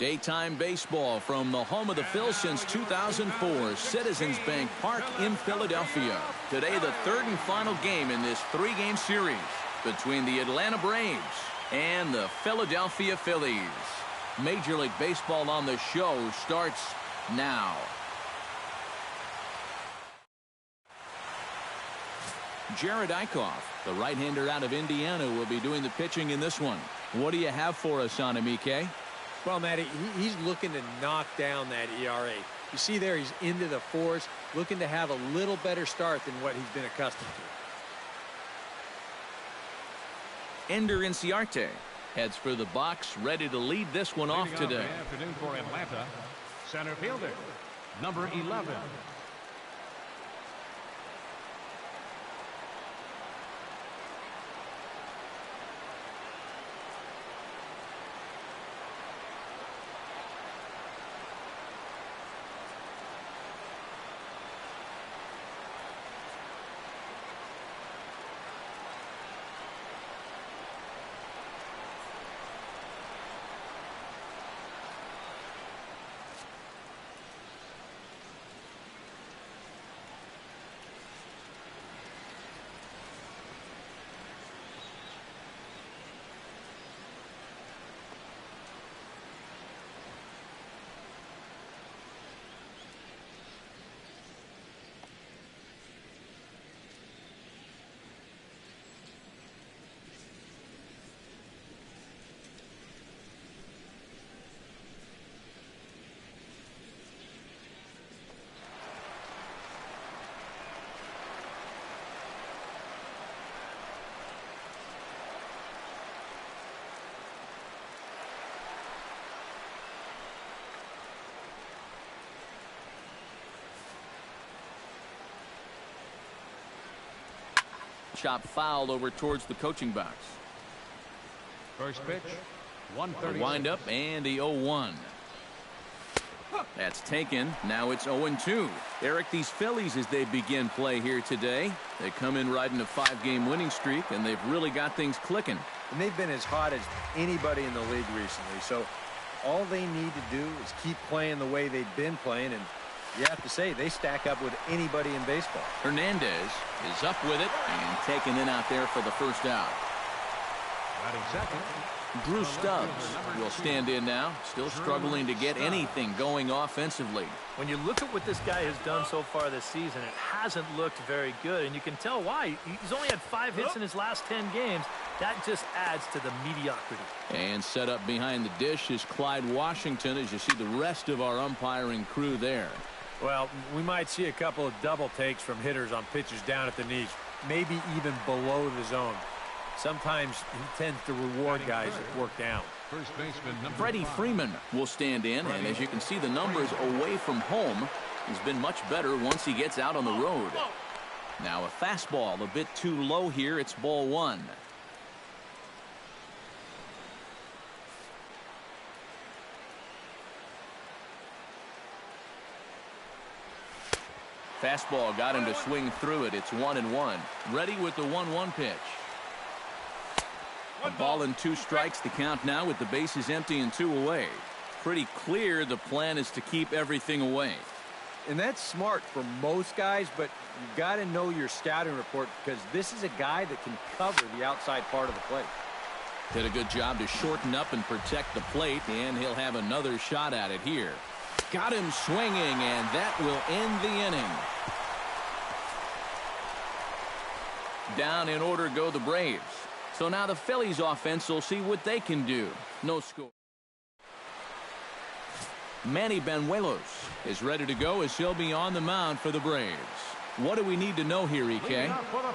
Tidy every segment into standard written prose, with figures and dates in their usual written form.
Daytime baseball from the home of the Phillies since 2004, Citizens Bank Park in Philadelphia. Today, the third and final game in this three-game series between the Atlanta Braves and the Philadelphia Phillies. Major League Baseball on the show starts now. Jared Eichhoff, the right-hander out of Indiana, will be doing the pitching in this one. What do you have for us on him, EK? Well, Matty, he's looking to knock down that ERA. You see there, he's into the fours, looking to have a little better start than what he's been accustomed to. Ender Inciarte heads for the box, ready to lead this one off today. Afternoon for Atlanta, center fielder, number 11. Chop fouled over towards the coaching box. First pitch, 130. Wind up and the 0-1. That's taken. Now it's 0-2. Eric, these Phillies, as they begin play here today, they come in riding a 5-game winning streak, and they've really got things clicking. And they've been as hot as anybody in the league recently. So all they need to do is keep playing the way they've been playing, and you have to say they stack up with anybody in baseball. Hernandez is up with it and taken in out there for the first out. Batting second, Drew Stubbs will stand in now, still struggling to get anything going offensively. When you look at what this guy has done so far this season, it hasn't looked very good, and you can tell why. He's only had 5 hits in his last 10 games. That just adds to the mediocrity. And set up behind the dish is Clyde Washington, as you see the rest of our umpiring crew there. Well, we might see a couple of double takes from hitters on pitches down at the knees, maybe even below the zone. Sometimes he tends to reward guys that work down. first baseman, number Freddie 5. Freeman will stand in, and as you can see the numbers away from home, he's been much better once he gets out on the road. Now a fastball a bit too low here. It's ball 1. Fastball got him to swing through it. It's 1-1. Ready with the 1-1 pitch. A ball and 2 strikes the count now with the bases empty and 2 away. Pretty clear the plan is to keep everything away. And that's smart for most guys, but you've got to know your scouting report, because this is a guy that can cover the outside part of the plate. Did a good job to shorten up and protect the plate, and he'll have another shot at it here. Got him swinging, and that will end the inning. Down in order go the Braves. So now the Phillies offense will see what they can do. No score. Manny Banuelos is ready to go as he'll be on the mound for the Braves. What do we need to know here, EK?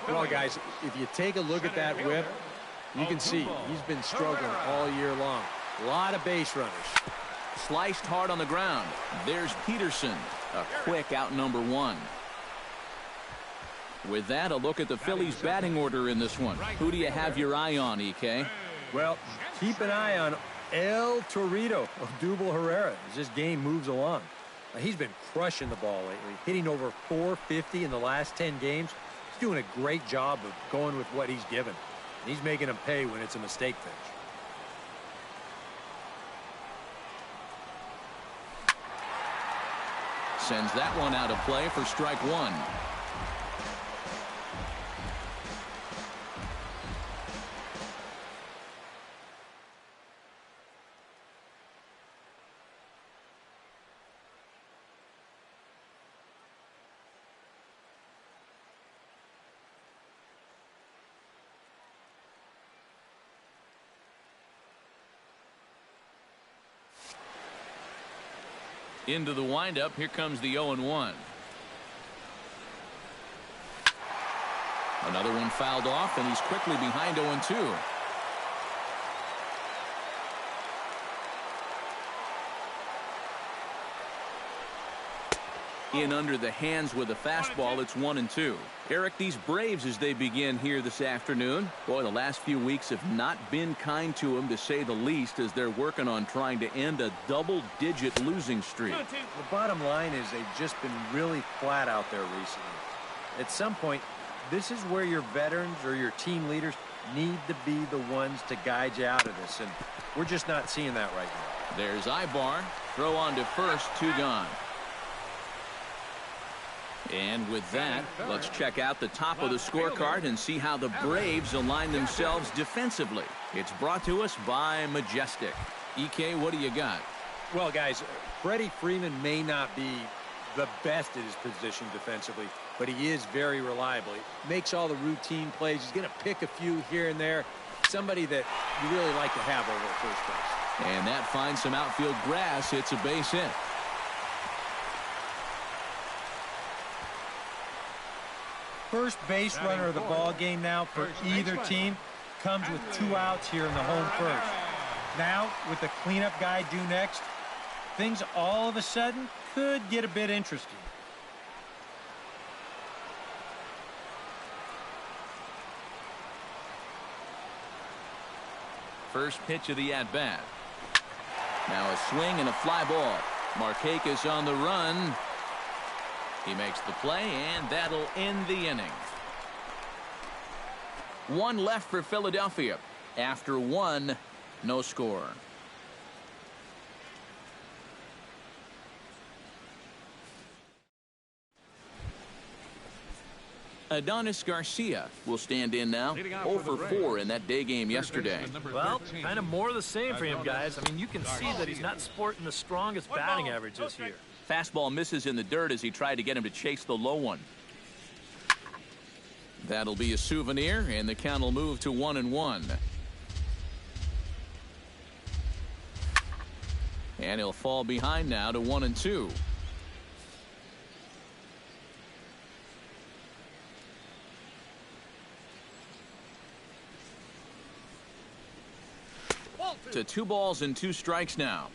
Well, guys, if you take a look at that whip, you can see he's been struggling all year long. A lot of base runners. Sliced hard on the ground. There's Peterson. A quick out number 1. With that, a look at the Phillies batting order in this one. Who do you have your eye on, EK? Well, keep an eye on El Torito of Odubel Herrera as this game moves along. Now, he's been crushing the ball lately, hitting over 450 in the last 10 games. He's doing a great job of going with what he's given. And he's making them pay when it's a mistake pitch. Sends that one out of play for strike one. Into the windup. Here comes the 0-1. Another one fouled off, and he's quickly behind 0-2. In under the hands with a fastball. It's 1-2. Eric, these Braves, as they begin here this afternoon, boy, the last few weeks have not been kind to them, to say the least, as they're working on trying to end a double-digit losing streak. The bottom line is they've just been really flat out there recently. At some point, this is where your veterans or your team leaders need to be the ones to guide you out of this, and we're just not seeing that right now. There's Ibar. Throw on to first, 2 gone. And with that, let's check out the top of the scorecard and see how the Braves align themselves defensively. It's brought to us by Majestic. EK, what do you got? Well, guys, Freddie Freeman may not be the best at his position defensively, but he is very reliable. He makes all the routine plays. He's going to pick a few here and there. Somebody that you really like to have over at first base. And that finds some outfield grass. It's a base hit. First base runner of the ball game now for either team comes with 2 outs here in the home first. Now, with the cleanup guy due next, things all of a sudden could get a bit interesting. First pitch of the at-bat. Now a swing and a fly ball. Markakis on the run. He makes the play, and that'll end the inning. 1 left for Philadelphia. After 1, no score. Adonis Garcia will stand in now. 0 for 4 in that day game yesterday. Well, kind of more of the same for him, guys. I mean, you can see that he's not sporting the strongest batting average this year. Fastball misses in the dirt as he tried to get him to chase the low one. That'll be a souvenir, and the count will move to 1-1. And he'll fall behind now to 1-2. To 2 balls and 2 strikes now.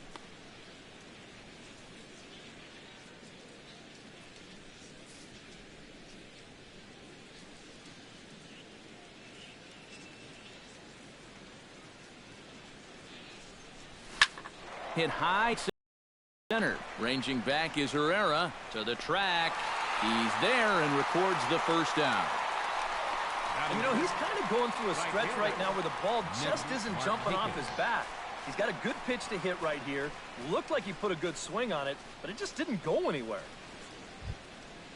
Hit high center. Ranging back is Herrera to the track. He's there and records the first down. And, you know, he's kind of going through a stretch right now where the ball just isn't jumping off his bat. He's got a good pitch to hit right here. Looked like he put a good swing on it, but it just didn't go anywhere.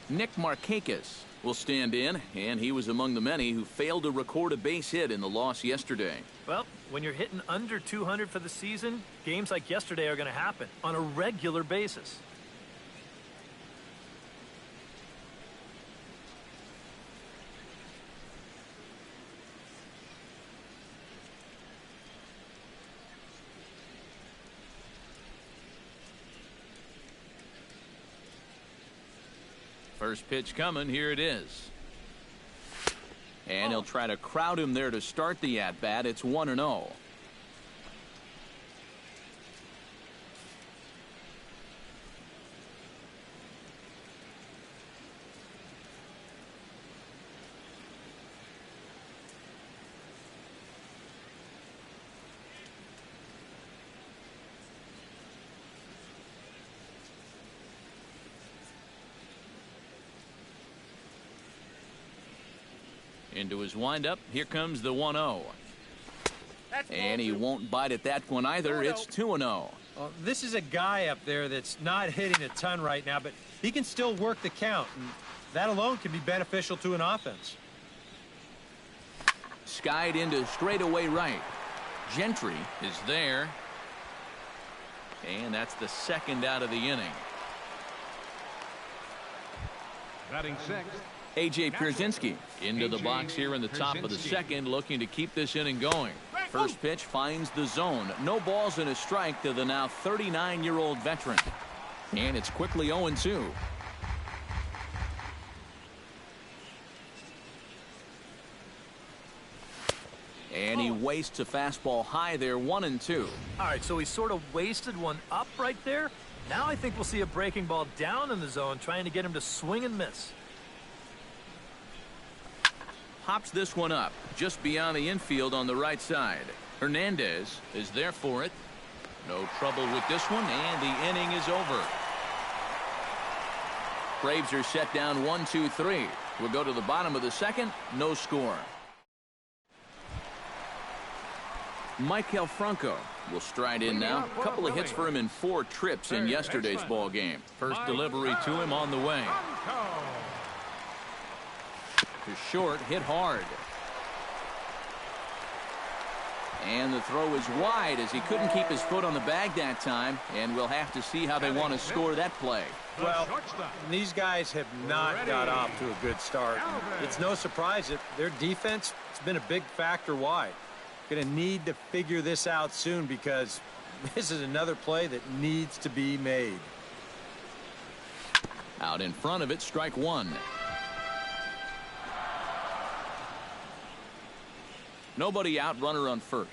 Nick Markakis will stand in, and he was among the many who failed to record a base hit in the loss yesterday. Well, when you're hitting under 200 for the season, games like yesterday are going to happen on a regular basis. First pitch coming. Here it is. And he'll try to crowd him there to start the at-bat. It's 1-0. Into his windup. Here comes the 1-0. And he won't bite at that one either. It's 2-0. Well, this is a guy up there that's not hitting a ton right now, but He can still work the count, and that alone can be beneficial to an offense. Skied into straightaway right. Gentry is there. And that's the second out of the inning. Batting sixth. A.J. Pierzynski into the box here in the top of the second, looking to keep this inning going. First pitch finds the zone. No balls and a strike to the now 39-year-old veteran. And it's quickly 0-2. And he wastes a fastball high there, 1-2. All right, so he sort of wasted one up right there. Now I think we'll see a breaking ball down in the zone, trying to get him to swing and miss. Pops this one up just beyond the infield on the right side. Hernandez is there for it. No trouble with this one, and the inning is over. Braves are set down 1-2-3. We'll go to the bottom of the second. No score. Maikel Franco will stride in now. A couple of hits for him in 4 trips in yesterday's ball game. First delivery to him on the way. To short, hit hard. And the throw is wide as he couldn't keep his foot on the bag that time. And we'll have to see how they want to score that play. Well, these guys have not got off to a good start. It's no surprise that their defense has been a big factor why. Going to need to figure this out soon because this is another play that needs to be made. Out in front of it, strike one. Nobody out, runner on first.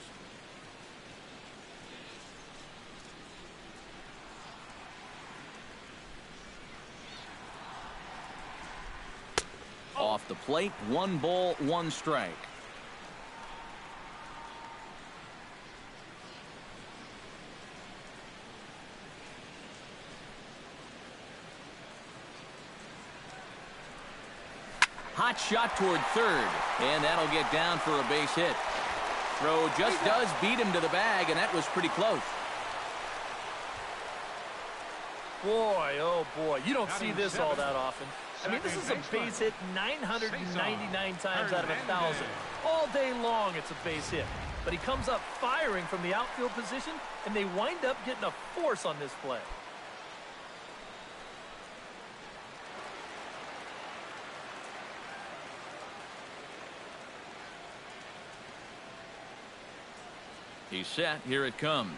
Off the plate, 1 ball, 1 strike. Hot shot toward third, and that'll get down for a base hit. Throw just does beat him to the bag, and that was pretty close. Boy, oh boy, you don't see this all that often. I mean, this is a base hit 999 times out of 1,000. All day long it's a base hit. But he comes up firing from the outfield position, and they wind up getting a force on this play. He's set. Here it comes.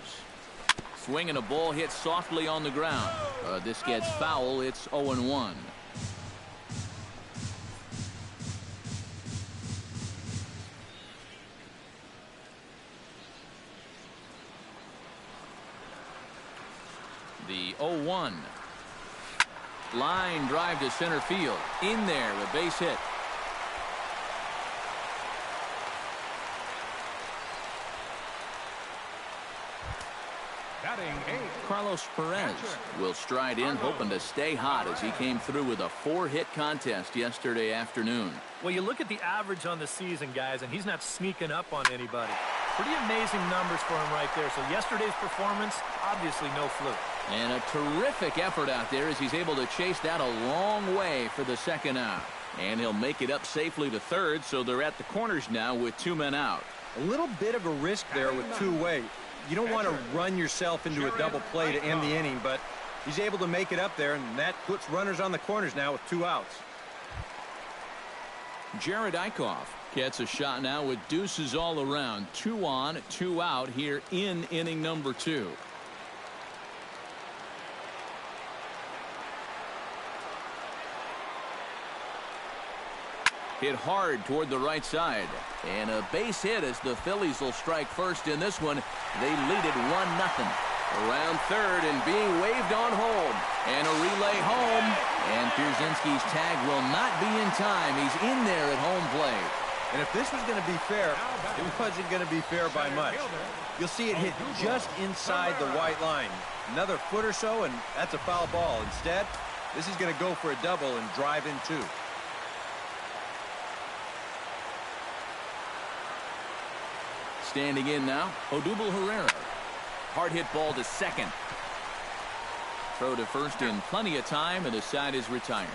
Swinging a ball hit softly on the ground. This gets foul. It's 0-1. The 0-1. Line drive to center field. In there, a base hit. Carlos Perez will stride in, hoping to stay hot as he came through with a 4-hit contest yesterday afternoon. Well, you look at the average on the season, guys, and he's not sneaking up on anybody. Pretty amazing numbers for him right there. So yesterday's performance, obviously no fluke. And a terrific effort out there as he's able to chase that a long way for the second out. And he'll make it up safely to third, so they're at the corners now with 2 men out. A little bit of a risk there with 2 away. You don't want to run yourself into a double play to end the inning, but he's able to make it up there, and that puts runners on the corners now with 2 outs. Jared Eichhoff gets a shot now with deuces all around. 2 on, 2 out here in inning number 2. Hit hard toward the right side. And a base hit as the Phillies will strike first in this one. They lead it 1-0. Around third and being waved on home. And a relay home. And Pierzynski's tag will not be in time. He's in there at home plate. And if this was going to be fair, it wasn't going to be fair by much. You'll see it hit just inside the white line. Another foot or so, and that's a foul ball. Instead, this is going to go for a double and drive in 2. Standing in now, Odubel Herrera. Hard hit ball to second. Throw to first in plenty of time, and the side is retired.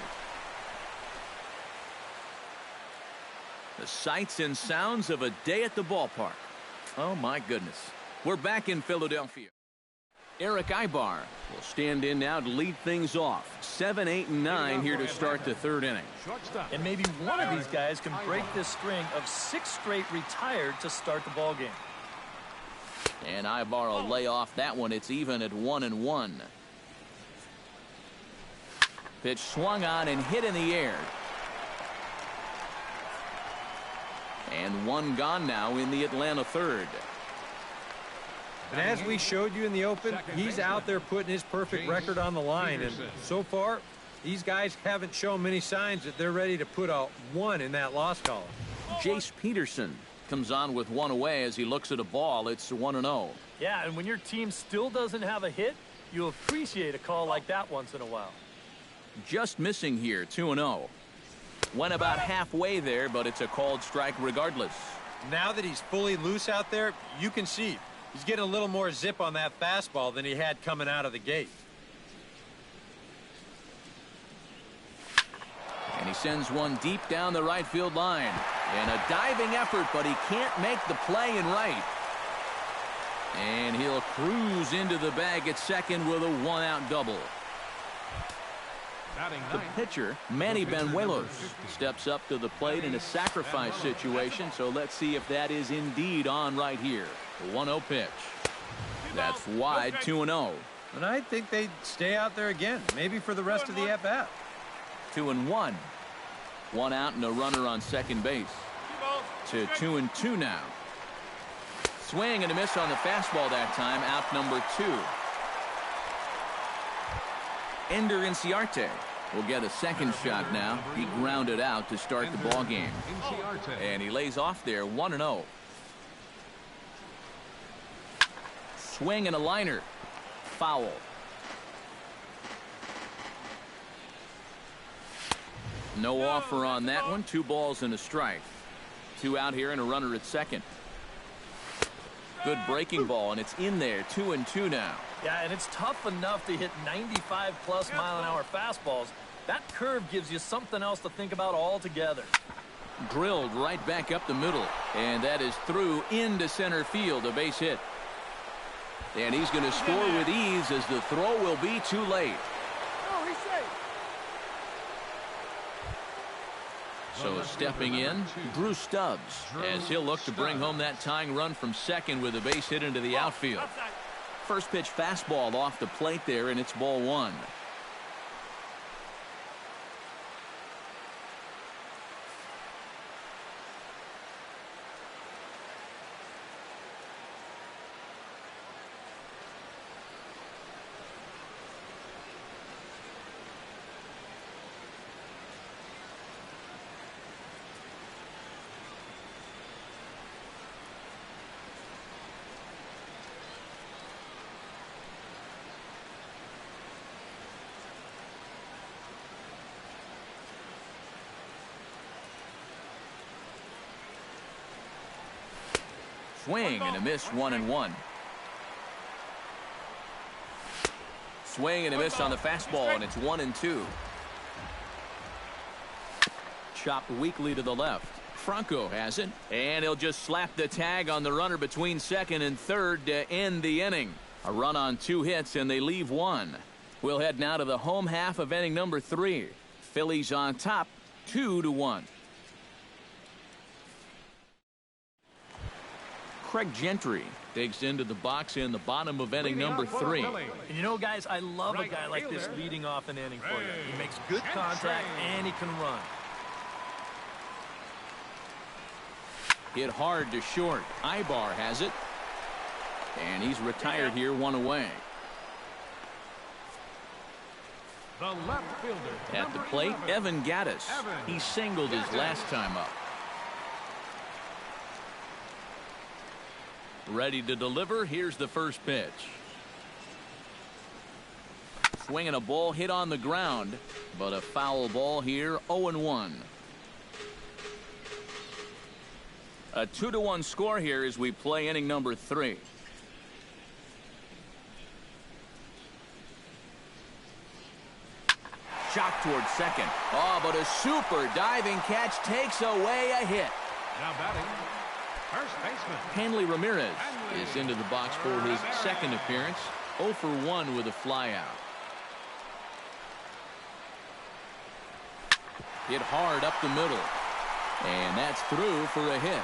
The sights and sounds of a day at the ballpark. Oh, my goodness. We're back in Philadelphia. Eric Ibar will stand in now to lead things off. 7, 8, and 9 here to start the third inning. And maybe one of these guys can break this string of 6 straight retired to start the ball game. And Ibar will lay off that one. It's even at 1-1. Pitch swung on and hit in the air. And one gone now in the Atlanta third. And as we showed you in the open, he's out there putting his perfect record on the line. And so far, these guys haven't shown many signs that they're ready to put a 1 in that loss column. Jace Peterson comes on with one away as he looks at a ball. It's 1-0. Yeah, and when your team still doesn't have a hit, you appreciate a call like that once in a while. Just missing here, 2-0. Went about halfway there, but it's a called strike regardless. Now that he's fully loose out there, you can see he's getting a little more zip on that fastball than he had coming out of the gate. And he sends one deep down the right field line. And a diving effort, but he can't make the play in right. And he'll cruise into the bag at second with a one-out double. The pitcher, Manny Banuelos, steps up to the plate in a sacrifice situation, so let's see if that is indeed on right here. The 1-0 pitch. That's wide, 2-0. And I think they'd stay out there again, maybe for the rest of the at-bat. 2-1. One out and a runner on second base. To 2-2 now. Swing and a miss on the fastball that time. Out number 2. Ender Inciarte will get a second shot now. He grounded out to start the ball game. And he lays off there, 1-0. Swing and a liner. Foul. No offer on that one. 2 balls and a strike. 2 out here and a runner at second. Good breaking ball, and it's in there. 2-2 now. Yeah, and it's tough enough to hit 95-plus mile-an-hour fastballs. That curve gives you something else to think about altogether. Drilled right back up the middle, and that is through into center field, a base hit. And he's going to score with ease as the throw will be too late. So stepping in, Drew Stubbs, as he'll look to bring home that tying run from second with a base hit into the outfield. First pitch fastball off the plate there, and it's ball 1. Swing and a miss, 1-1. Swing and a miss on the fastball, and it's 1-2. Chopped weakly to the left. Franco has it, and he'll just slap the tag on the runner between second and third to end the inning. A run on 2 hits, and they leave 1. We'll head now to the home half of inning number 3. Phillies on top, 2-1. Craig Gentry digs into the box in the bottom of inning number 3. And you know, guys, I love a guy like this leading off an inning for you. He makes good contact and he can run. Hit hard to short. Ibar has it. And he's retired here, 1 away. The left fielder. At the plate, Evan Gattis. He singled his last time up. Ready to deliver. Here's the first pitch. Swinging a ball hit on the ground, but a foul ball here, 0-1. A 2-1 score here as we play inning number 3. shocked towards second. Oh, but a super diving catch takes away a hit. Now batting, first baseman. Hanley Ramirez is into the box for his second appearance. 0 for 1 with a flyout. Hit hard up the middle. And that's through for a hit.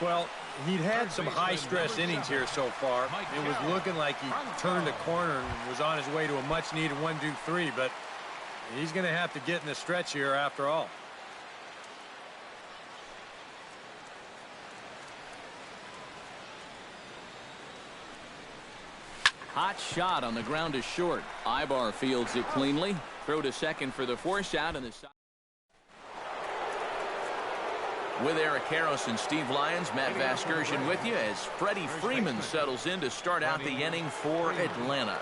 Well, he'd had some high-stress innings here so far. It was looking like he turned a corner and was on his way to a much-needed 1-2-3, but he's going to have to get in the stretch here after all. Hot shot on the ground is short. Ibar fields it cleanly. Throw to second for the force out in the side. With Eric Harris and Steve Lyons, Matt Vasgersian with you as Freddie Freeman settles in to start out the inning for Atlanta.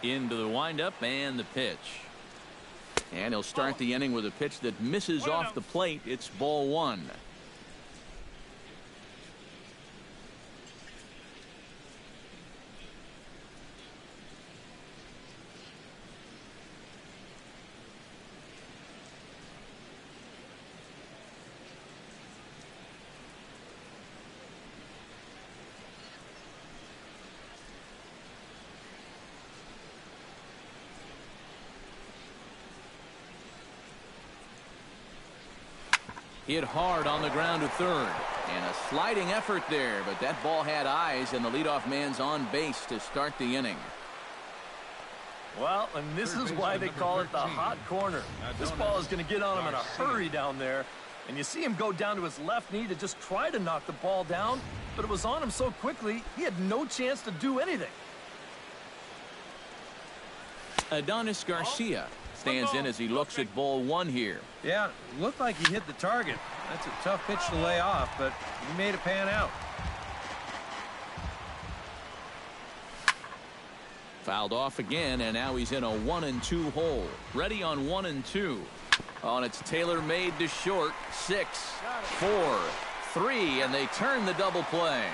Into the windup and the pitch. And he'll start the inning with a pitch that misses off the plate. It's ball one. Hit hard on the ground to third. And a sliding effort there, but that ball had eyes, and the leadoff man's on base to start the inning. Well, and this is why they call it the hot corner. This ball is going to get on him in a hurry down there. And you see him go down to his left knee to just try to knock the ball down, but it was on him so quickly, he had no chance to do anything. Adonis Garcia stands in as he looks at ball one here. Yeah, looked like he hit the target. That's a tough pitch to lay off, but he made it pan out. Fouled off again, and now he's in a 1-2 hole. Ready on 1-2. On it's tailor-made to short. 6, 4, 3, and they turn the double play.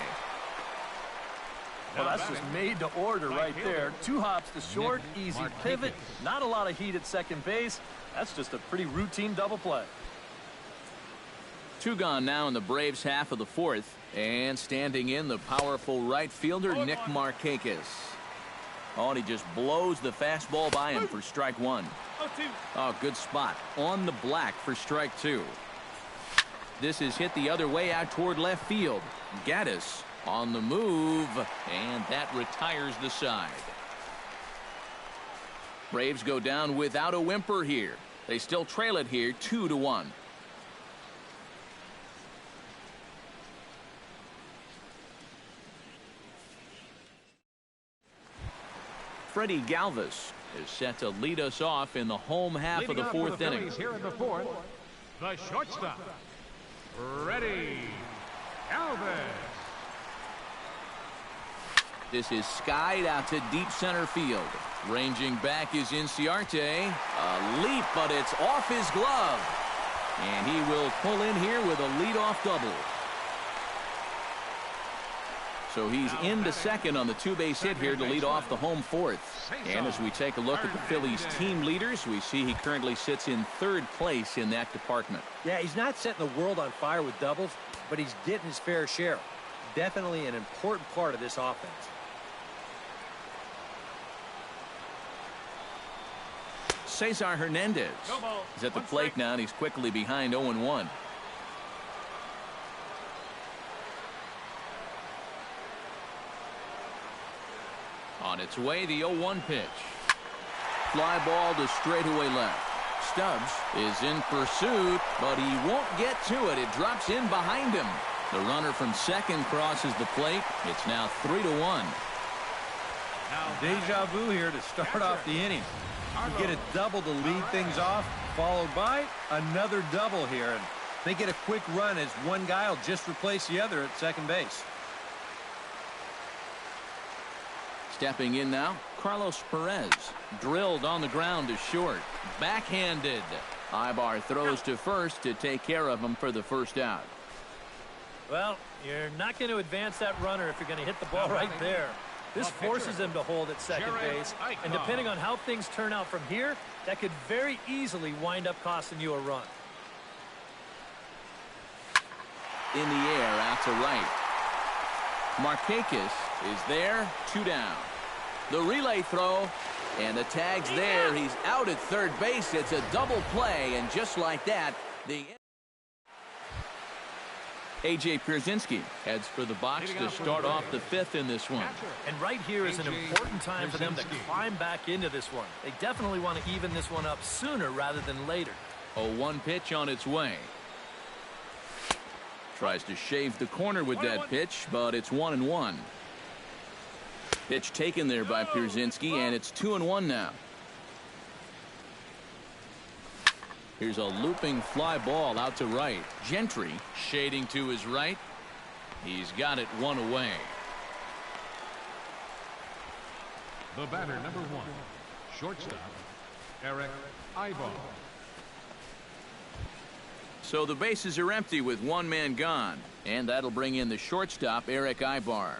Well, that's just made to order right there. 2 hops to short, easy pivot, not a lot of heat at second base. That's just a pretty routine double play. 2 gone now in the Braves half of the fourth, and standing in the powerful right fielder Nick Markakis. Oh, and he just blows the fastball by him for strike 1. Oh, good spot on the black for strike 2. This is hit the other way out toward left field. Gaddis on the move, and that retires the side. Braves go down without a whimper here. They still trail it here 2-1. Freddie Galvis is set to lead us off in the home half of the fourth inning. Here in the fourth, the shortstop, Freddie Galvis. This is skied out to deep center field. Ranging back is Inciarte. A leap, but it's off his glove. And he will pull in here with a leadoff double. So he's into second on the 2-base hit here to lead off the home fourth. And as we take a look at the Phillies team leaders, we see he currently sits in 3rd place in that department. Yeah, he's not setting the world on fire with doubles, but he's getting his fair share. Definitely an important part of this offense. Cesar Hernandez is at the plate now, and he's quickly behind 0-1. On its way, the 0-1 pitch. Fly ball to straightaway left. Stubbs is in pursuit, but he won't get to it. It drops in behind him. The runner from second crosses the plate. It's now 3-1. Deja vu here to start off the inning. You get a double to lead things off, followed by another double here. And they get a quick run as one guy will just replace the other at second base. Stepping in now, Carlos Perez. Drilled on the ground to short. Backhanded. Ibar throws to first to take care of him for the first out. Well, you're not going to advance that runner if you're going to hit the ball right there. This forces him to hold at second base, and depending on how things turn out from here, that could very easily wind up costing you a run. In the air, out to right. Markakis is there, 2 down. The relay throw, and the tag's there. He's out at third base. It's a double play, and just like that, the A.J. Pierzynski heads for the box to start off the 5th in this one. And right here is an important time for them to climb back into this one. They definitely want to even this one up sooner rather than later. A 1 pitch on its way. Tries to shave the corner with that pitch, but it's 1-1. Pitch taken there by Pierzynski, and it's 2-1 now. Here's a looping fly ball out to right. Gentry shading to his right. He's got it 1 away. The batter, number 1, shortstop, Eric Ivar. So the bases are empty with 1 man gone, and that'll bring in the shortstop, Eric Ivar.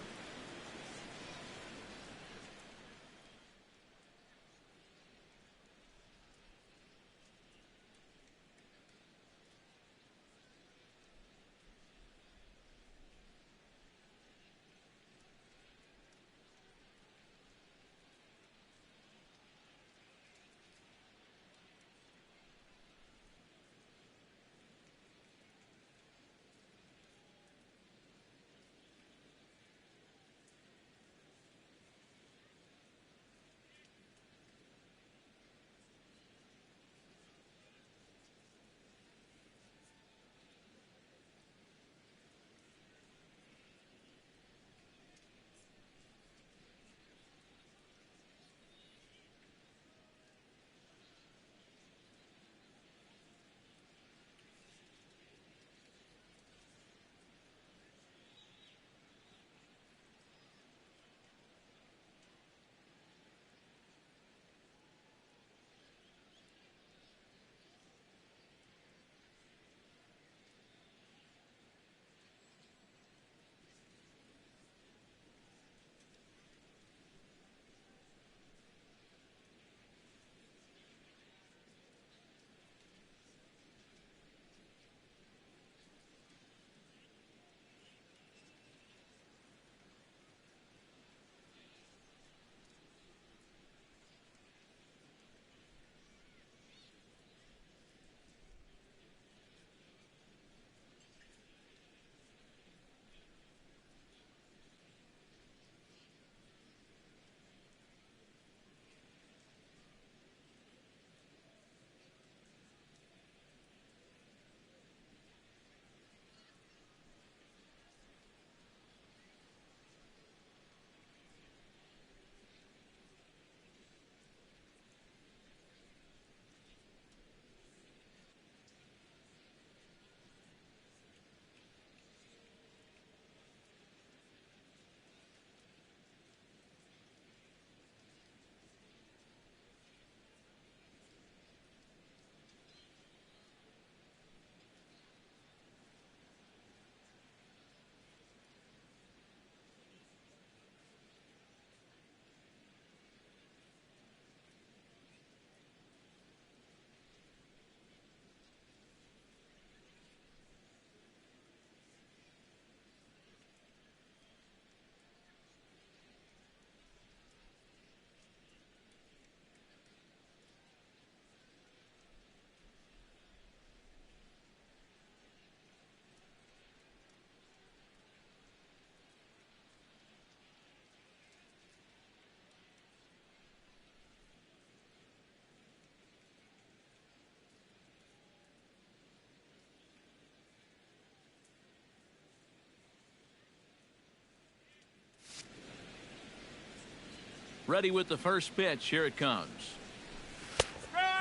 Ready with the first pitch. Here it comes.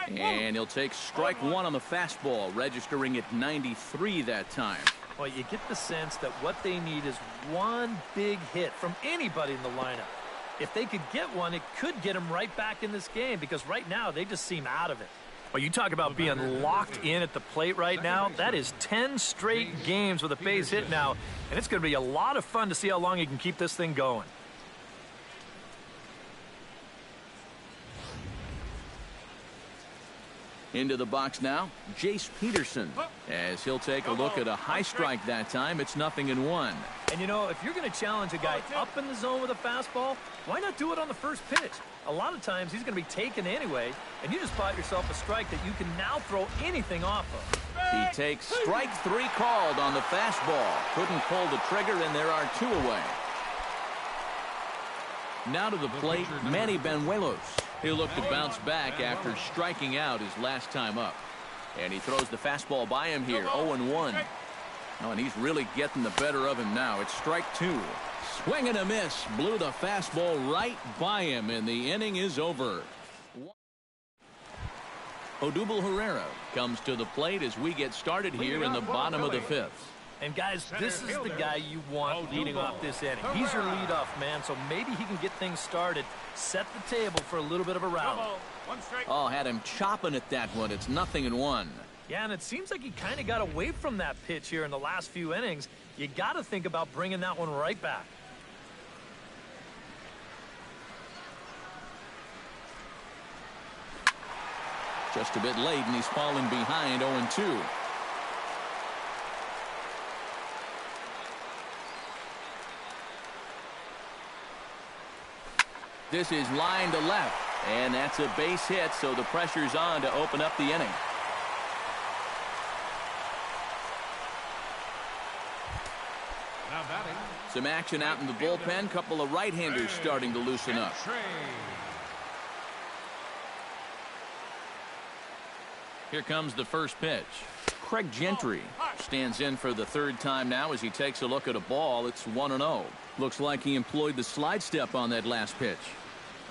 And he'll take strike 1 on the fastball, registering at 93 that time. Well, you get the sense that what they need is 1 big hit from anybody in the lineup. If they could get one, it could get them right back in this game, because right now they just seem out of it. Well, you talk about being locked in at the plate right now. That is 10 straight games with a base hit now, and it's going to be a lot of fun to see how long he can keep this thing going. Into the box now, Jace Peterson, as he'll take a look at a high strike that time. It's 0-1. And, you know, if you're going to challenge a guy up in the zone with a fastball, why not do it on the first pitch? A lot of times he's going to be taken anyway, and you just bought yourself a strike that you can now throw anything off of. He takes strike 3 called on the fastball. Couldn't pull the trigger, and there are 2 away. Now to the plate, Manny Banuelos. He'll look to bounce back after striking out his last time up. And he throws the fastball by him here, 0-1. Oh, and he's really getting the better of him now. It's strike 2. Swing and a miss. Blew the fastball right by him, and the inning is over. Odubel Herrera comes to the plate as we get started here in the bottom of the 5th. And, guys, this is the guy you want leading off this inning. He's your leadoff man, so maybe he can get things started, set the table for a little bit of a rally. Oh, had him chopping at that one. It's 0-1. Yeah, and it seems like he kind of got away from that pitch here in the last few innings. You got to think about bringing that one right back. Just a bit late, and he's falling behind 0-2. This is line to left, and that's a base hit, so the pressure's on to open up the inning. Now batting. Some action out in the bullpen. Couple of right-handers starting to loosen up. Here comes the first pitch. Craig Gentry stands in for the 3rd time now as he takes a look at a ball. It's 1-0. Looks like he employed the slide step on that last pitch.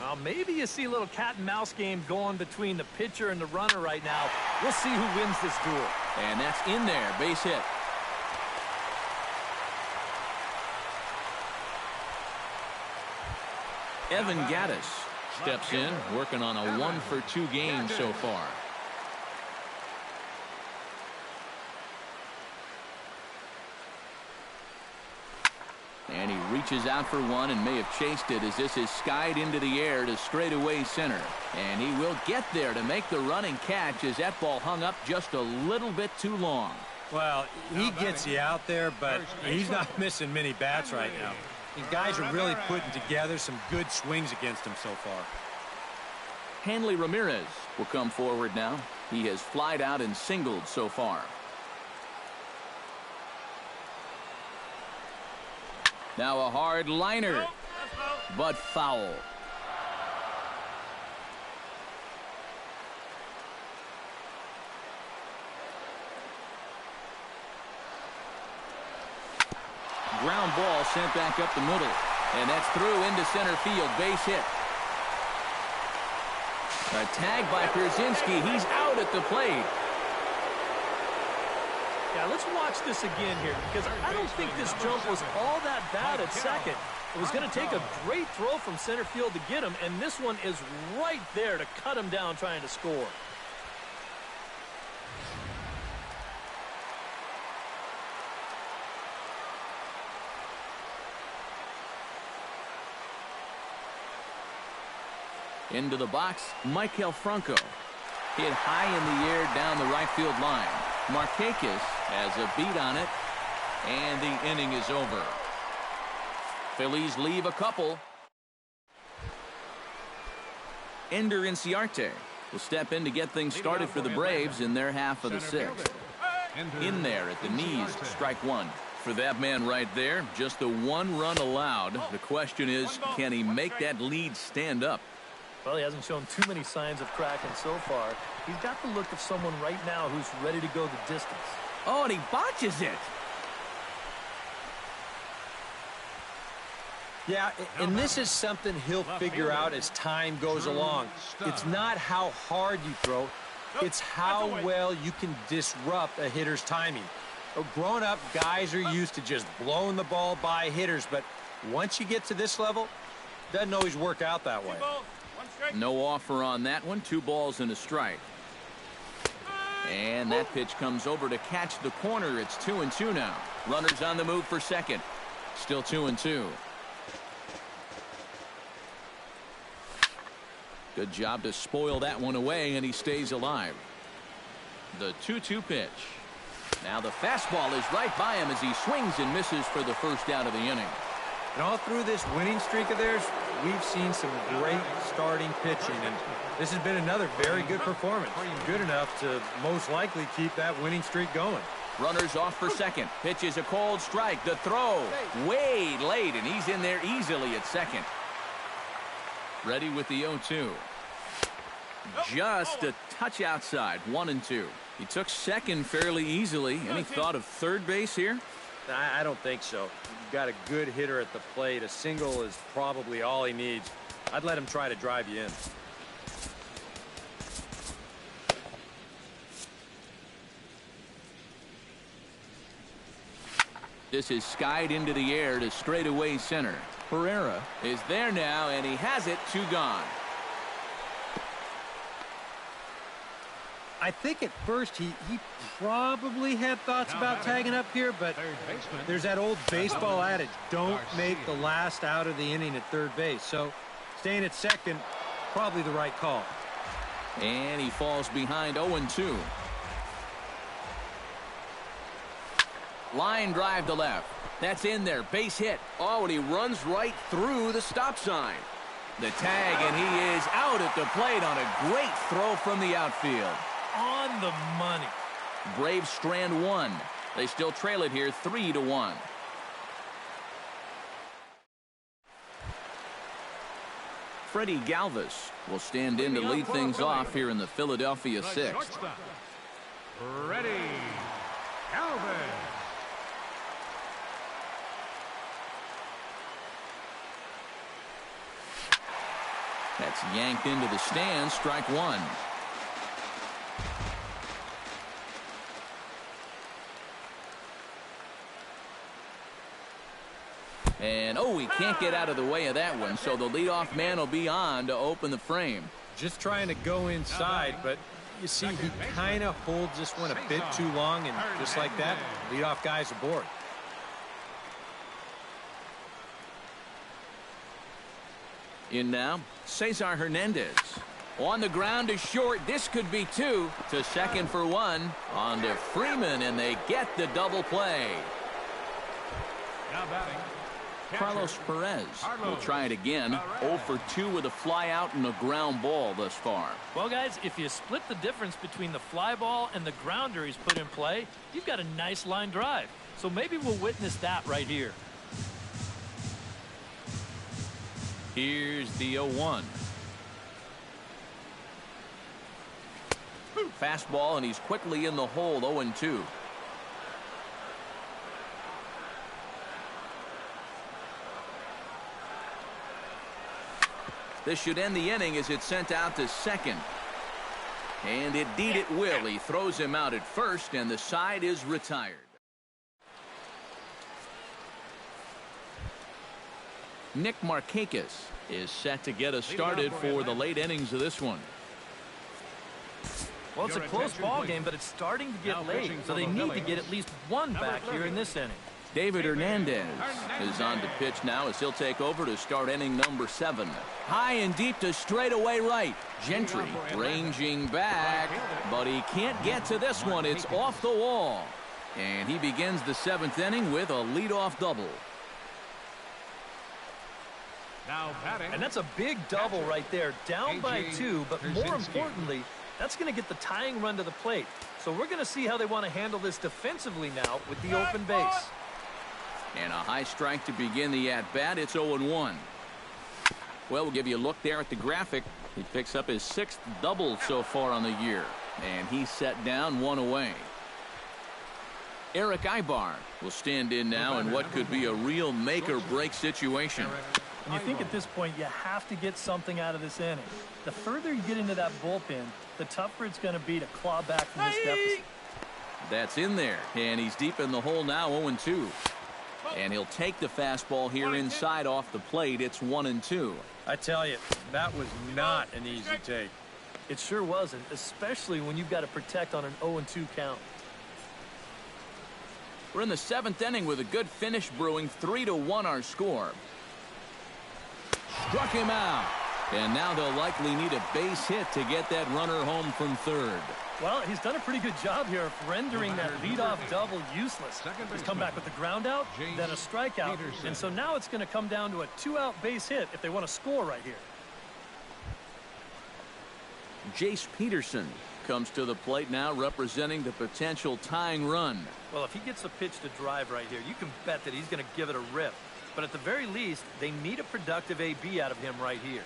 Well, maybe you see a little cat and mouse game going between the pitcher and the runner right now. We'll see who wins this duel. And that's in there. Base hit. Evan Gattis steps in, working on a 1-for-2 game so far. And he reaches out for one and may have chased it as this is skied into the air to straightaway center. And he will get there to make the running catch as that ball hung up just a little bit too long. Well, he gets you out there, but he's not missing many bats right now. These guys are really putting together some good swings against him so far. Hanley Ramirez will come forward now. He has flied out and singled so far. Now a hard liner, but foul. Ground ball sent back up the middle, and that's through into center field. Base hit. A tag by Pierzynski. He's out at the plate. Yeah, let's watch this again here, because I don't think this jump was all that bad at second. It was going to take a great throw from center field to get him, and this one is right there to cut him down trying to score. Into the box, Maikel Franco. Hit high in the air down the right field line. Markakis has a beat on it, and the inning is over. Phillies leave a couple. Ender Inciarte will step in to get things started for the Braves in their half of the 6th. In there at the knees, strike 1. For that man right there, just the 1 run allowed. The question is, can he make that lead stand up? Well, he hasn't shown too many signs of cracking so far. He's got the look of someone right now who's ready to go the distance. Oh, and he botches it. Yeah, and this is something he'll figure out as time goes along. It's not how hard you throw, it's how well you can disrupt a hitter's timing. Growing up, guys are used to just blowing the ball by hitters, but once you get to this level, it doesn't always work out that way. No offer on that one. 2 balls and a strike. And that pitch comes over to catch the corner. It's 2-2 now. Runners on the move for second. Still 2-2. Good job to spoil that one away, and he stays alive. The 2-2 pitch. Now the fastball is right by him as he swings and misses for the first out of the inning. And all through this winning streak of theirs, we've seen some great starting pitching, and this has been another very good performance. Good enough to most likely keep that winning streak going. Runners off for second. Pitch is a cold strike. The throw way late, and he's in there easily at second. Ready with the 0-2. Just a touch outside. 1-2. He took second fairly easily. Any thought of third base here? I don't think so. You've got a good hitter at the plate. A single is probably all he needs. I'd let him try to drive you in. This is skied into the air to straightaway center. Herrera is there now, and he has it. 2 gone. I think at first he probably had thoughts about tagging up here, but there's that old baseball adage, don't make the last out of the inning at third base. So staying at second, probably the right call. And he falls behind 0-2. Line drive to left. That's in there. Base hit. Oh, and he runs right through the stop sign. The tag, and he is out at the plate on a great throw from the outfield. On the money. Braves strand 1. They still trail it here 3-1. Freddie Galvis will stand in to lead things off here in the Philadelphia 6th. Ready, Galvis. That's yanked into the stands. Strike 1. And, oh, he can't get out of the way of that one, so the leadoff man will be on to open the frame. Just trying to go inside, but you see he kind of holds this one a bit too long, and just like that, leadoff guy's aboard. In now, Cesar Hernandez. On the ground to short. This could be 2. To second for 1. On to Freeman, and they get the double play. Now batting, Carlos Perez will try it again. 0 for 2 with a fly out and a ground ball thus far. Well, guys, if you split the difference between the fly ball and the grounder he's put in play, you've got a nice line drive. So maybe we'll witness that right here. Here's the 0-1. Fastball, and he's quickly in the hole. 0-2. This should end the inning as it's sent out to second. And indeed it will. He throws him out at first, and the side is retired. Nick Markakis is set to get us started for the late innings of this one. Well, it's a close ball game, but it's starting to get late, so they need to get at least one back here in this inning. David Hernandez is on to pitch now as he'll take over to start inning number 7. High and deep to straightaway right. Gentry ranging back, but he can't get to this one. It's off the wall. And he begins the 7th inning with a leadoff double. And that's a big double right there, down by 2, but more importantly, that's going to get the tying run to the plate. So we're going to see how they want to handle this defensively now with the open base. And a high strike to begin the at-bat. It's 0-1. Well, we'll give you a look there at the graphic. He picks up his 6th double so far on the year. And he's set down 1 away. Eric Ibar will stand in now in what could be a real make-or-break situation. And you think at this point you have to get something out of this inning. The further you get into that bullpen, the tougher it's going to be to claw back from this deficit. That's in there, and he's deep in the hole now. 0-2. And he'll take the fastball here inside off the plate. It's 1-2. I tell you, that was not an easy take. It sure wasn't, especially when you've got to protect on an 0-2 count. We're in the 7th inning with a good finish brewing. 3-1 our score. Struck him out. And now they'll likely need a base hit to get that runner home from third. Well, he's done a pretty good job here of rendering that leadoff double useless. He's come back with the ground out, then a strikeout, and so now it's going to come down to a 2-out base hit if they want to score right here. Jace Peterson comes to the plate now, representing the potential tying run. Well, if he gets a pitch to drive right here, you can bet that he's going to give it a rip. But at the very least, they need a productive AB out of him right here.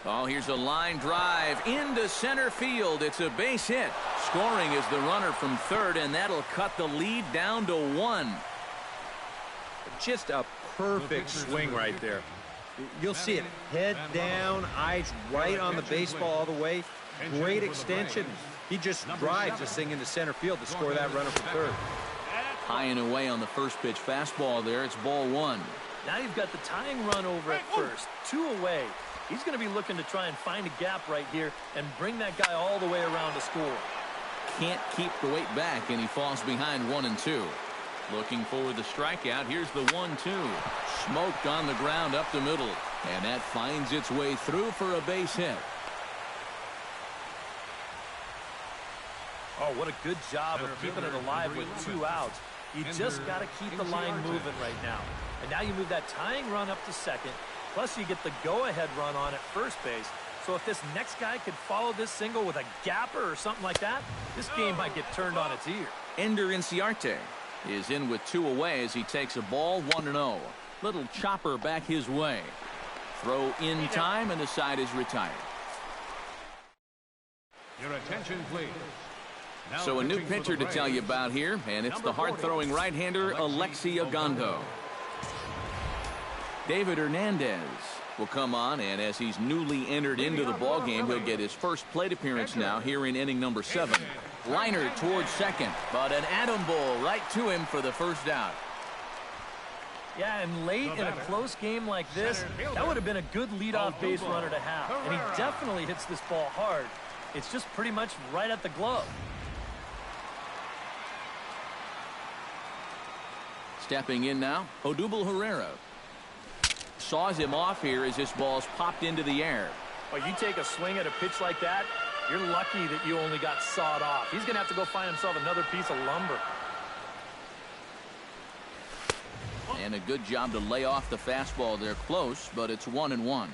Oh, here's a line drive into center field. It's a base hit. Scoring is the runner from third, and that'll cut the lead down to 1. Just a perfect swing right there. You'll see it head down, eyes right on the baseball all the way. Great extension. He just drives this thing into center field to score that runner from third. High and away on the first pitch fastball there. It's ball 1. Now you've got the tying run over at first. 2 away. He's going to be looking to try and find a gap right here and bring that guy all the way around to score. Can't keep the weight back, and he falls behind 1-2. Looking for the strikeout. Here's the 1-2. Smoked on the ground up the middle, and that finds its way through for a base hit. Oh, what a good job of keeping it alive with 2 outs. You just got to keep the line moving right now. And now you move that tying run up to second. Plus, you get the go-ahead run on at first base. So if this next guy could follow this single with a gapper or something like that, this game might get turned on its ear. Ender Inciarte is in with 2 away as he takes a ball 1-0. Little chopper back his way. Throw in time, and the side is retired. Your attention, please. Now So a new pitcher to tell you about here, and it's the hard-throwing right-hander Alexi Ogando. David Hernandez will come on, and as he's newly entered into the ballgame, he'll get his first plate appearance now here in inning number 7. Liner towards second, but an atom ball right to him for the first out. Yeah, and late in a close game like this, that would have been a good leadoff base runner to have. And he definitely hits this ball hard. It's just pretty much right at the glove. Stepping in now, Odubel Herrera. Saws him off here as this ball's popped into the air. Oh, you take a swing at a pitch like that, you're lucky that you only got sawed off. He's going to have to go find himself another piece of lumber. And a good job to lay off the fastball there close, but it's 1-1.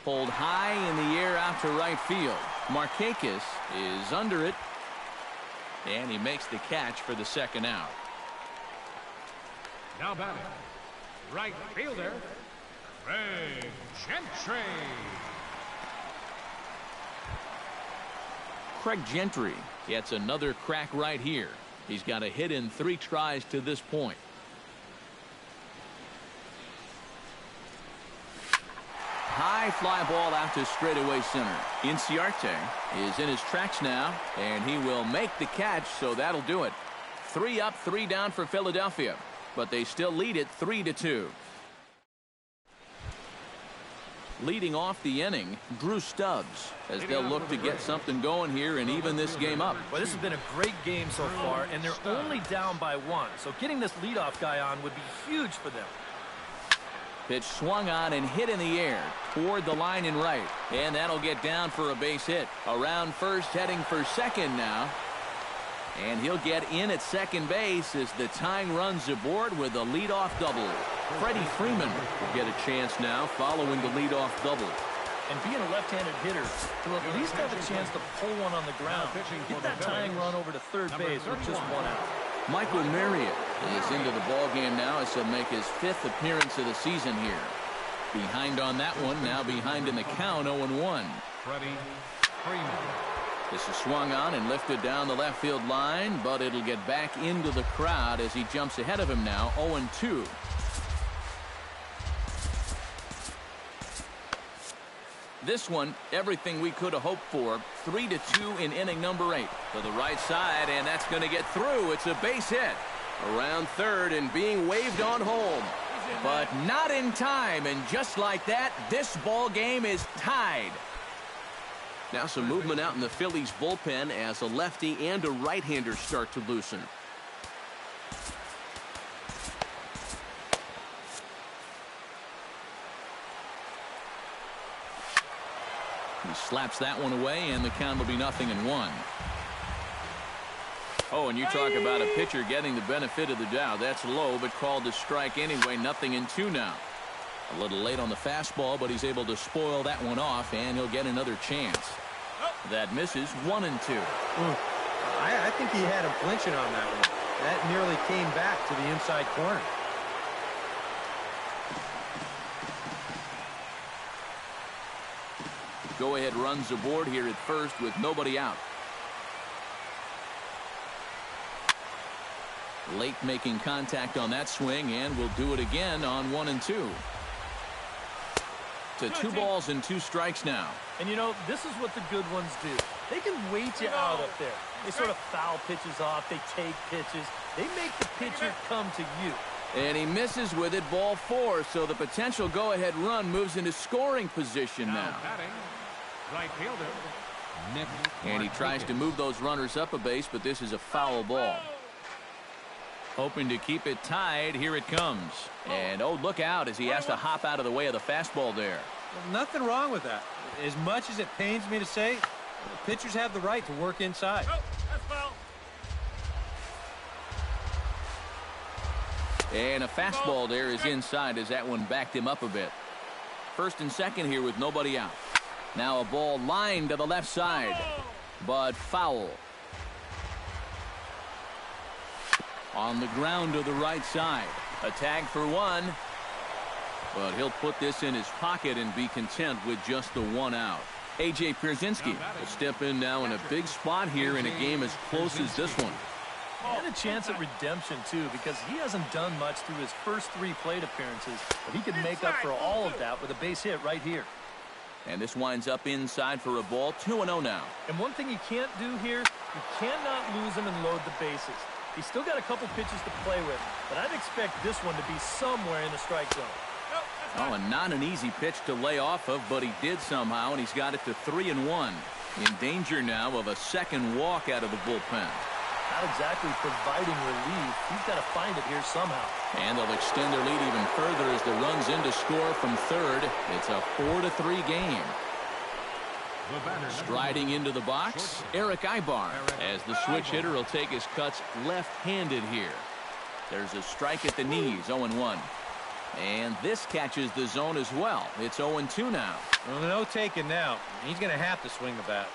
Pulled high in the air out to right field. Markakis is under it, and he makes the catch for the second out. Now batting, right fielder, Craig Gentry. Craig Gentry gets another crack right here. He's got a hit in 3 tries to this point. High fly ball out to straightaway center. Inciarte is in his tracks now, and he will make the catch, so that'll do it. 3 up, 3 down for Philadelphia, but they still lead it 3-2. Leading off the inning, Drew Stubbs, as they'll look to get something going here and even this game up. Well, this has been a great game so far, and they're only down by 1. So getting this leadoff guy on would be huge for them. Pitch swung on and hit in the air toward the line and right, and that'll get down for a base hit. Around first, heading for second now, and he'll get in at second base as the tying runs aboard with a leadoff double. Freddie Freeman will get a chance now following the leadoff double. And being a left-handed hitter, he'll at least have a chance to pull one on the ground. Get that tying run over to third base with just 1 out. Michael Marriott is into the ballgame now as he'll make his 5th appearance of the season here. Behind on that one, now behind in the count, 0-1. Freddie Freeman. This is swung on and lifted down the left field line, but it'll get back into the crowd as he jumps ahead of him now, 0-2. This one, everything we could have hoped for. 3-2 in inning number 8. To the right side, and that's going to get through. It's a base hit. Around third and being waved on home. But not in time, and just like that, this ball game is tied. Now some movement out in the Phillies bullpen as a lefty and a right-hander start to loosen. He slaps that one away, and the count will be 0-1. Oh, and you talk about a pitcher getting the benefit of the doubt. That's low, but called a strike anyway. 0-2 now. A little late on the fastball, but he's able to spoil that one off, and he'll get another chance. That misses. 1-2. I think he had him flinching on that one. That nearly came back to the inside corner. Go-ahead runs aboard here at first with nobody out. Late making contact on that swing, and will do it again on 1-2. To 2 balls and 2 strikes now. And you know, this is what the good ones do. They can wait you out up there. They sort of foul pitches off. They take pitches. They make the pitcher come to you. And he misses with it, ball 4. So the potential go-ahead run moves into scoring position now. Right fielder. And he tries to move those runners up a base, but this is a foul ball. Hoping to keep it tied. Here it comes. And oh, look out as he has to hop out of the way of the fastball there. Well, nothing wrong with that. As much as it pains me to say, pitchers have the right to work inside. That's foul. And a fastball there is inside as that one backed him up a bit. First and second here with nobody out. Now a ball lined to the left side, but foul. On the ground to the right side. A tag for 1. But he'll put this in his pocket and be content with just the 1 out. A.J. Pierzynski will step in now in a big spot here in a game as close as this one. And a chance at redemption, too, because he hasn't done much through his first 3 plate appearances. But he could make up for all of that with a base hit right here. And this winds up inside for a ball. 2-0 now. And one thing you can't do here, you cannot lose him and load the bases. He's still got a couple pitches to play with, but I'd expect this one to be somewhere in the strike zone. Oh, and not an easy pitch to lay off of, but he did somehow, and he's got it to 3-1. In danger now of a second walk out of the bullpen. Not exactly providing relief. He's got to find it here somehow. And they'll extend their lead even further as the runs in to score from third. It's a 4-3 game. Striding into the box, Eric Ibar, as the switch hitter will take his cuts left-handed here. There's a strike at the knees, 0-1. And this catches the zone as well. It's 0-2 now. Well, no taking now. He's going to have to swing the bat.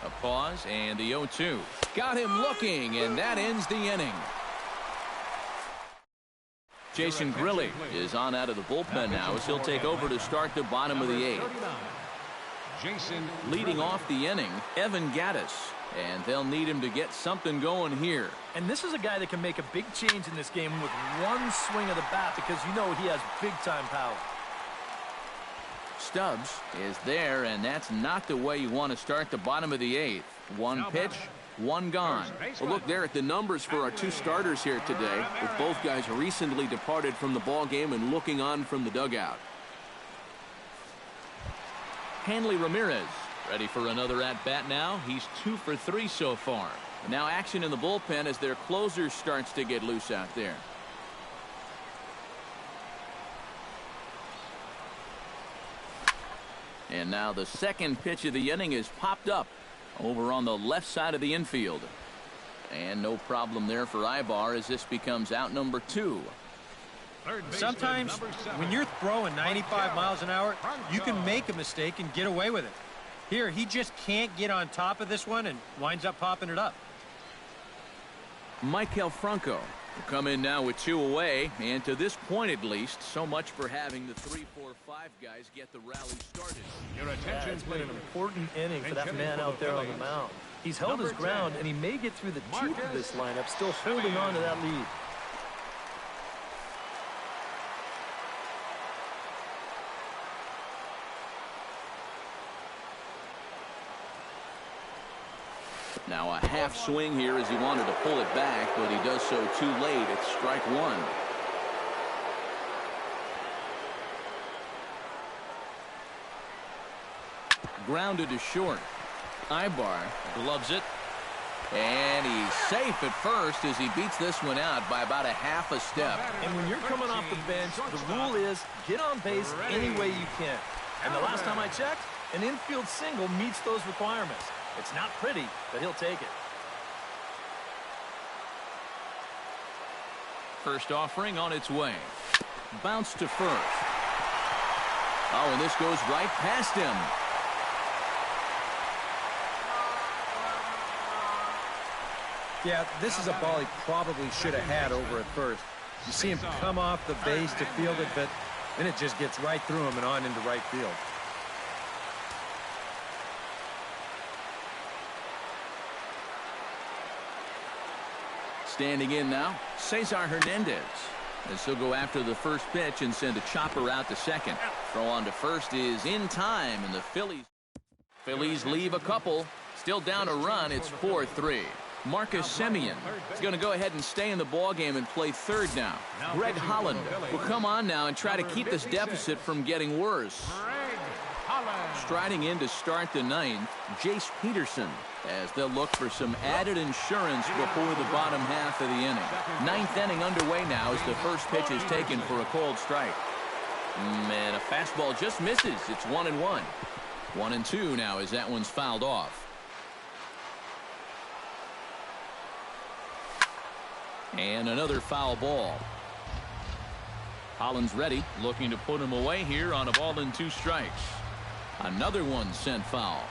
A pause and the 0-2. Got him looking, and that ends the inning. Jason Grilli is on out of the bullpen now as he'll take over to start the bottom of the 8th. Leading off the inning, Evan Gattis. And they'll need him to get something going here. And this is a guy that can make a big change in this game with one swing of the bat because you know he has big-time power. Stubbs is there, and that's not the way you want to start the bottom of the 8th. 1 pitch, 1 gone. Well, look there at the numbers for our 2 starters here today, with both guys recently departed from the ball game and looking on from the dugout. Hanley Ramirez ready for another at-bat now. He's 2 for 3 so far. Now action in the bullpen as their closer starts to get loose out there. And now the second pitch of the inning is popped up over on the left side of the infield. And no problem there for Ibar as this becomes out number 2. Sometimes when you're throwing 95 miles an hour, you can make a mistake and get away with it. Here, he just can't get on top of this one and winds up popping it up. Maikel Franco will come in now with 2 away, and to this point at least, so much for having the 3, 4, 5 guys get the rally started. Your attention, It's been an important inning for that man out there on the mound. He's held his ground, and he may get through the teeth of this lineup, still holding on to that lead. Now a half swing here as he wanted to pull it back, but he does so too late. It's strike one. Grounded to short. Ibar gloves it. And he's safe at first as he beats this one out by about a half a step. And when you're coming off the bench, the rule is get on base any way you can. And the last time I checked, an infield single meets those requirements. It's not pretty, but he'll take it. First offering on its way. Bounce to first. Oh, and this goes right past him. Yeah, this is a ball he probably should have had over at first. You see him come off the base to field it, but then it just gets right through him and on into right field. Standing in now, Cesar Hernandez. As he'll go after the first pitch and send a chopper out to second. Throw on to first is in time, and the Phillies leave a couple. Still down a run. It's 4-3. Marcus Semien is going to go ahead and stay in the ballgame and play third now. Greg Holland will come on now and try to keep this deficit from getting worse. Striding in to start the ninth, Jace Peterson, as they'll look for some added insurance before the bottom half of the inning. Ninth inning underway now as the first pitch is taken for a called strike. And a fastball just misses. It's 1-1. 1-2 now as that one's fouled off. And another foul ball. Holland's ready, looking to put him away here on a ball and 2 strikes. Another one sent foul.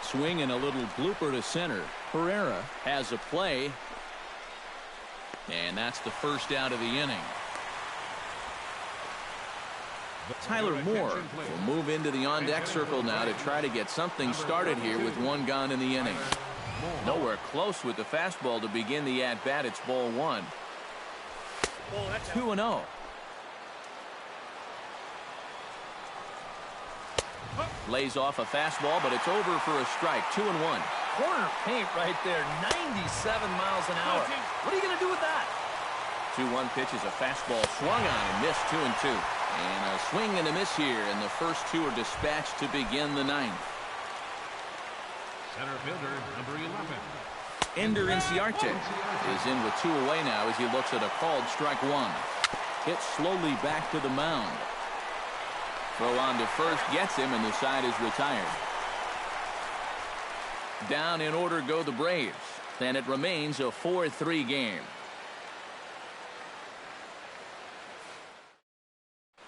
Swing and a little blooper to center. Herrera has a play. And that's the first out of the inning. Tyler Moore will move into the on-deck circle now to try to get something started here with 1 gone in the inning. Nowhere close with the fastball to begin the at-bat. It's ball 1. 2-0. Lays off a fastball, but it's over for a strike. 2-1. Corner paint right there, 97 miles an hour. What are you going to do with that? 2-1 pitch is a fastball swung on and missed. 2-2. And a swing and a miss here, and the first 2 are dispatched to begin the ninth. Center fielder, number 11. Ender Inciarte is in with 2 away now as he looks at a called strike 1. Hit slowly back to the mound. Throw on to first gets him, and the side is retired. Down in order go the Braves, and it remains a 4-3 game.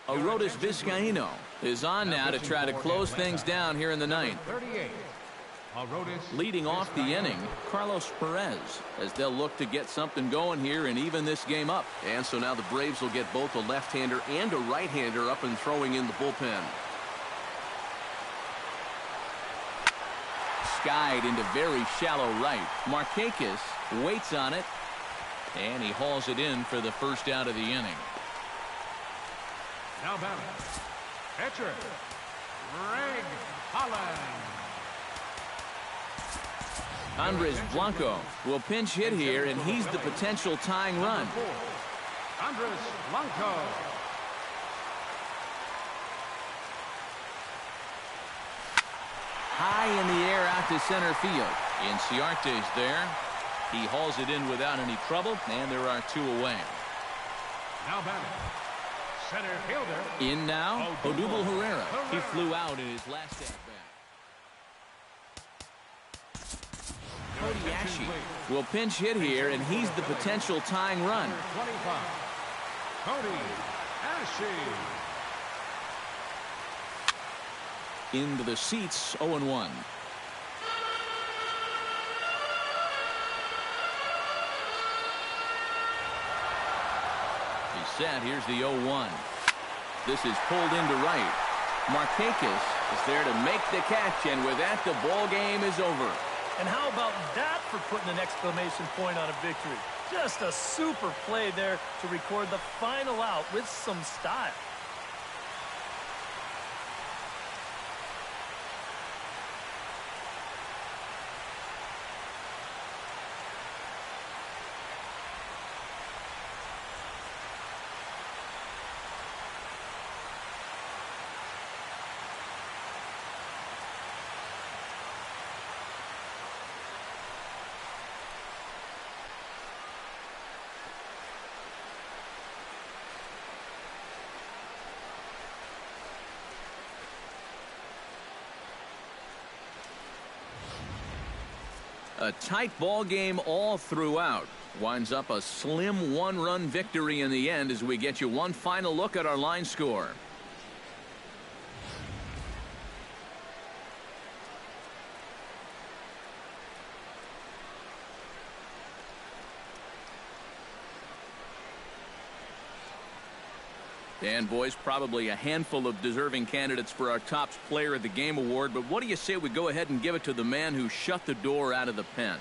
Arodys Vizcaíno is on now to try to close things down here in the ninth. 38. Leading off the inning, Carlos Perez, as they'll look to get something going here and even this game up. And so now the Braves will get both a left-hander and a right-hander up and throwing in the bullpen. Skied into very shallow right. Markakis waits on it, and he hauls it in for the first out of the inning. Now batting, pitcher, Greg Holland. Andres Blanco will pinch hit here, and he's the potential tying run. Andres Blanco. High in the air out to center field. Inciarte's there. He hauls it in without any trouble, and there are 2 away. Now batting, center fielder. In now, Odubel Herrera. He flew out in his last at-bat. Cody Ashe will pinch hit here, and he's the potential tying run. 25. Cody Ashe. Into the seats, 0-1. He's set. Here's the 0-1. This is pulled into right. Markakis is there to make the catch, and with that, the ball game is over. And how about that for putting an exclamation point on a victory? Just a super play there to record the final out with some style. A tight ball game all throughout. Winds up a slim one-run victory in the end as we get you one final look at our line score. And boys, probably a handful of deserving candidates for our top player of the game award, but what do you say we go ahead and give it to the man who shut the door out of the pen?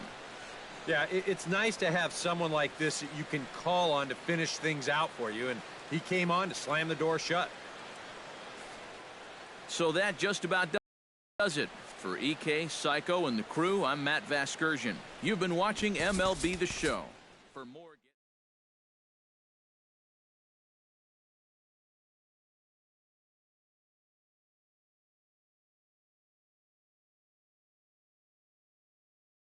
Yeah, it's nice to have someone like this that you can call on to finish things out for you, and he came on to slam the door shut. So that just about does it. For EK, Psycho, and the crew, I'm Matt Vasgersian. You've been watching MLB The Show. For more